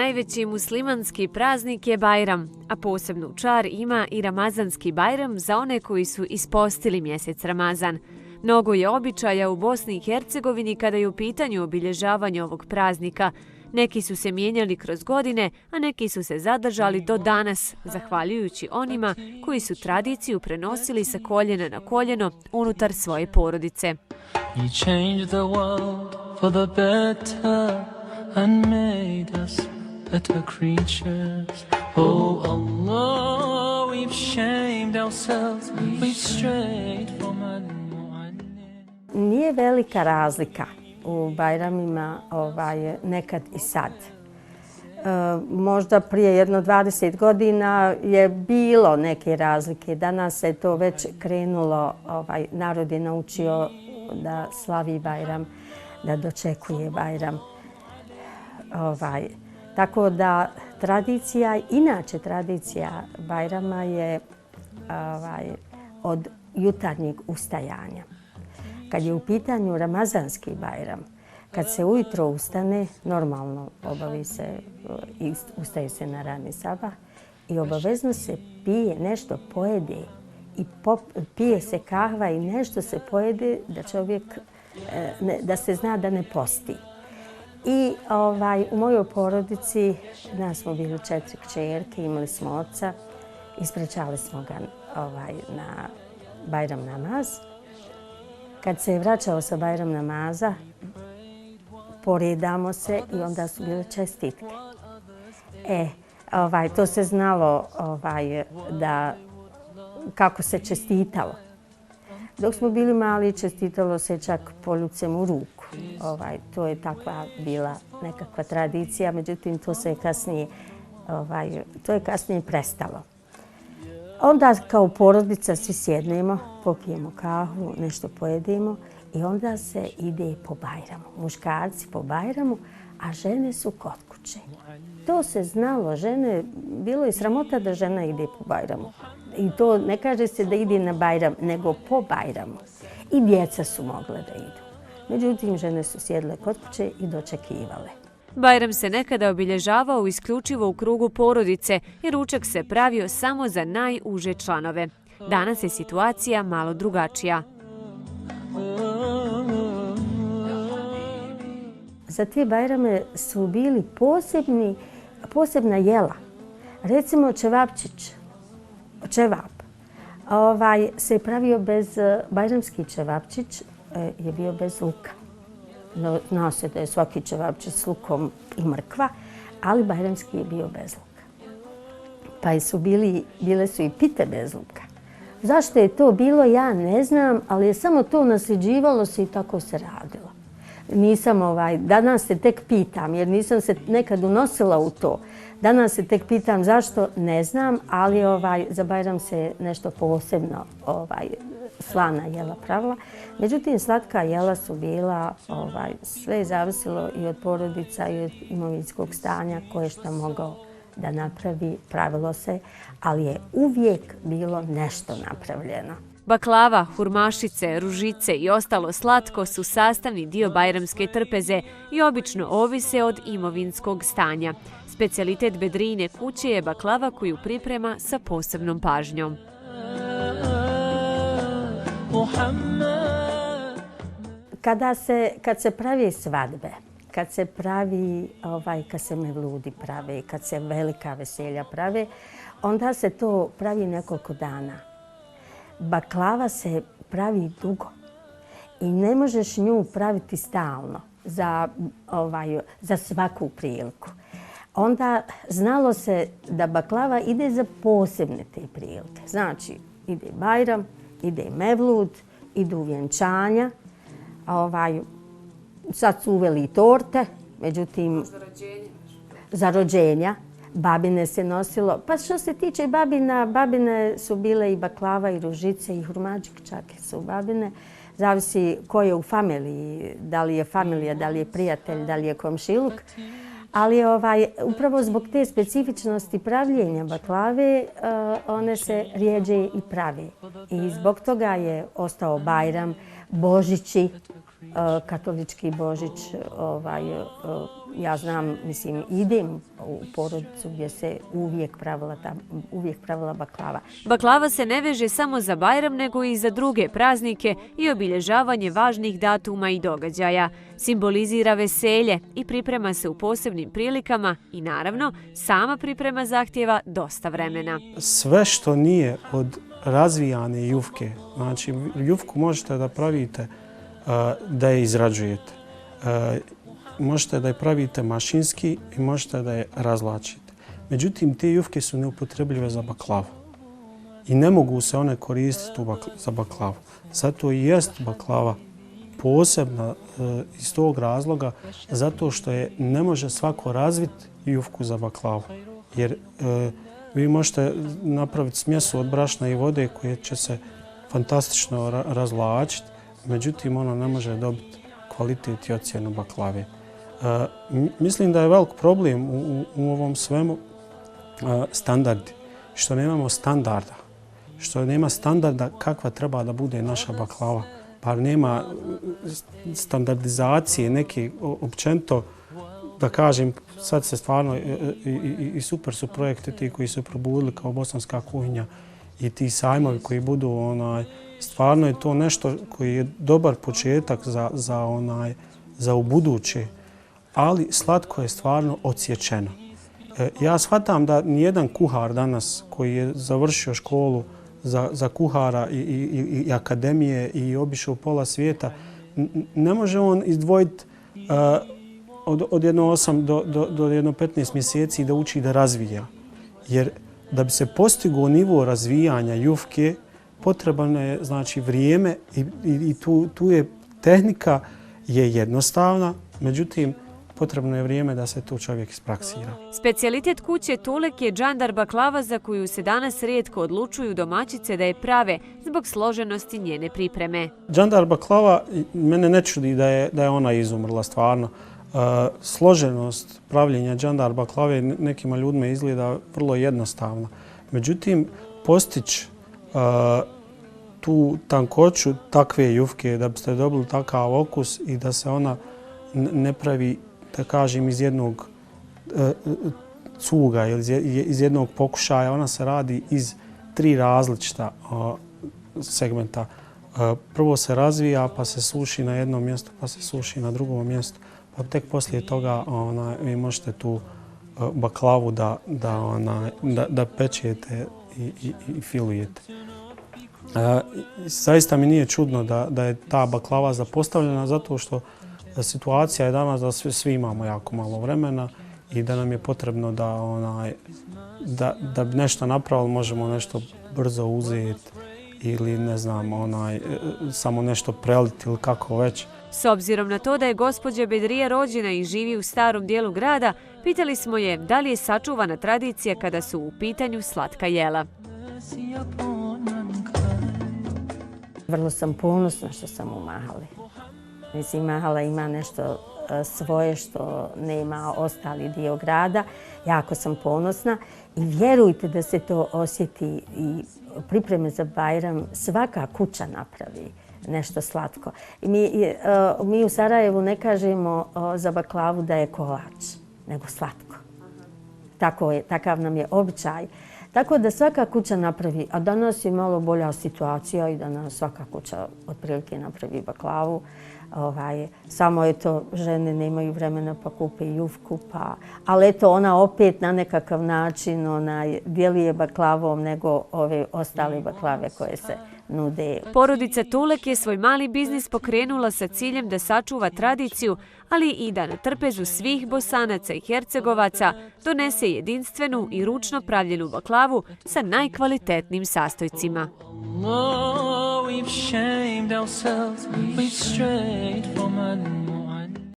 Najveći muslimanski praznik je Bajram, a posebnu čar ima i Ramazanski Bajram za one koji su ispostili mjesec Ramazan. Mnogo je običaja u Bosni i Hercegovini kada je u pitanju obilježavanje ovog praznika. Neki su se mijenjali kroz godine, a neki su se zadržali do danas, zahvaljujući onima koji su tradiciju prenosili sa koljena na koljeno unutar svoje porodice. And made us better creatures. Oh Allah, we've shamed ourselves, we've strayed from al-mu'allim. Nije velika razlika u Bajramima nekad i sad. Možda prije jedno 20 godina je bilo neke razlike. Danas se to već krenulo, narod je naučio da slavi Bajram, da dočekuje Bajram. Tako da inače tradicija Bajrama je od jutarnjeg ustajanja. Kad je u pitanju Ramazanski Bajram, kad se ujutro ustane, normalno ustaje se na rani sabah i obavezno se pije, nešto pojede i pije se kahva i nešto se pojede da čovjek, da se zna da ne posti. I u mojoj porodici, nas smo bili 4 kćerke, imali smo oca, ispraćali smo ga na Bajram namaz. Kad se je vraćao sa Bajram namaza, poredamo se i onda su bile čestitke. To se znalo kako se čestitalo. Dok smo bili mali, čestitalo se čak poljucem u ruku. To je takva bila nekakva tradicija, međutim to je kasnije prestalo. Onda kao porodica svi sjednemo, popijemo kahu, nešto pojedemo i onda se ide po Bajramu. Muškarci po Bajramu, a žene su kod kuće. To se znalo, bilo je sramota da žena ide po Bajramu. I to ne kaže se da ide na Bajram, nego po Bajramu. I djeca su mogle da idu. Međutim, žene su sjedle kod kuće i dočekivale. Bajram se nekada obilježavao isključivo u krugu porodice i ručak se pravio samo za najuže članove. Danas je situacija malo drugačija. Za te Bajrame su bili posebna jela. Recimo čevap se je pravio bajramski čevapčić je bio bez luka. Zna se da je svaki čevapčić s lukom i mrkva, ali bajramski je bio bez luka. Pa bile su i pite bez luka. Zašto je to bilo, ja ne znam, ali je samo to nasljeđivalo se i tako se radilo. Danas se tek pitam, jer nisam se nekad unosila u to. Danas se tek pitam zašto, ne znam, ali za Bajram se nešto posebno slana jela pravila. Međutim, slatka jela su bila, sve je zavisilo i od porodica i od imovinskog stanja koje što mogao da napravi, pravilo se, ali je uvijek bilo nešto napravljeno. Baklava, hurmašice, ružice i ostalo slatko su sastavni dio bajramske trpeze i obično ovise od imovinskog stanja. Specijalitet Bedrine kuće je baklava koju priprema sa posebnom pažnjom. Kad se pravi svadbe, kad se mevludi prave, kad se velika veselja prave, onda se to pravi nekoliko dana. Baklava se pravi dugo i ne možeš nju praviti stalno za svaku priliku. Onda znalo se da baklava ide za posebne te prilike. Znači, ide Bajram, ide mevlud, idu vjenčanja. Sad su uveli i torte, međutim, za rođenja. Babine se nosilo. Pa što se tiče babine su bile i baklava i ružice i hurmađik čak su babine. Zavisi ko je u familiji, da li je familija, da li je prijatelj, da li je komšiluk. Ali upravo zbog te specifičnosti pravljenja baklave, one se rijeđe i prave. I zbog toga je ostao Bajram, Božići, katolički Božić Ja znam, mislim, idem u porodicu gdje se uvijek pravila baklava. Baklava se ne veže samo za Bajram, nego i za druge praznike i obilježavanje važnih datuma i događaja. Simbolizira veselje i priprema se u posebnim prilikama i naravno, sama priprema zahtijeva dosta vremena. Sve što nije od razvijane jufke, znači jufku možete da pravite, da je izrađujete. Možete da je pravite mašinski i možete da je razvlačite. Međutim, te jufke su neupotrebljive za baklavu i ne mogu se one koristiti za baklavu. Zato i jest baklava posebna iz tog razloga, zato što je ne može svako razviti jufku za baklavu. Jer vi možete napraviti smjesu od brašna i vode koje će se fantastično razvlačiti, međutim ono ne može dobiti kvalitet i ocjenu baklave. Mislim da je velik problem u ovom svemu standardi, što nemamo standarda, što nema standarda kakva treba da bude naša baklava, pa nema standardizacije neke općenito, da kažem, sad se stvarno i super su projekti ti koji su probudili kao bosanska kuhinja i ti sajmovi koji budu, stvarno je to nešto koji je dobar početak za ubuduće, ali slatko je stvarno odsječeno. Ja shvatam da nijedan kuhar danas koji je završio školu za kuhara i akademije i obišao pola svijeta, ne može on izdvojiti od jedno 8 do jedno 15 mjeseci da uči da razvija. Jer da bi se postigao nivo razvijanja jufke, potrebno je znači vrijeme i tu je tehnika je jednostavna, međutim potrebno je vrijeme da se tu čovjek ispraksira. Specijalitet kuće Tulek je džandar baklava za koju se danas rijetko odlučuju domaćice da je prave zbog složenosti njene pripreme. Džandar baklava mene ne čudi da je ona izumrla stvarno. Složenost pravljenja džandar baklave nekima ljudima izgleda vrlo jednostavno. Međutim, postići tu tankoću takve jufke da biste dobili takav okus i da se ona ne pravi, da kažem, iz jednog cuga ili iz jednog pokušaja. Ona se radi iz 3 različita segmenta. Prvo se razvija, pa se suši na jednom mjestu, pa se suši na drugom mjestu. Pa tek poslije toga vi možete tu baklavu da pečete i filujete. Zaista mi nije čudno da je ta baklava zapostavljena zato što situacija je danas da svi imamo jako malo vremena i da nam je potrebno da bi nešto napravili možemo nešto brzo uzeti ili ne znam, samo nešto preliti ili kako već. S obzirom na to da je gospođa Bedrija rođena i živi u starom dijelu grada, pitali smo je da li je sačuvana tradicija kada su u pitanju slatka jela. Vrlo sam ponosna što sam u Mahali. Mislim, Mahala ima nešto svoje što nema ostali dio grada. Jako sam ponosna i vjerujte da se to osjeti i pripreme za Bajram. Svaka kuća napravi nešto slatko. I mi u Sarajevu ne kažemo za baklavu da je kolač, nego slatko. Takav nam je običaj. Tako da svaka kuća napravi, a danas je malo bolja situacija i danas svaka kuća otprilike napravi baklavu. Samo je to, žene nemaju vremena pa kupe jufku, ali eto ona opet na nekakav način djeluje baklavom nego ove ostale baklave koje se nude. Porodica Tulek je svoj mali biznis pokrenula sa ciljem da sačuva tradiciju, ali i da na trpezu svih Bosanaca i Hercegovaca donese jedinstvenu i ručno pravljenu baklavu sa najkvalitetnijim sastojcima. We've shamed ourselves, we've strayed from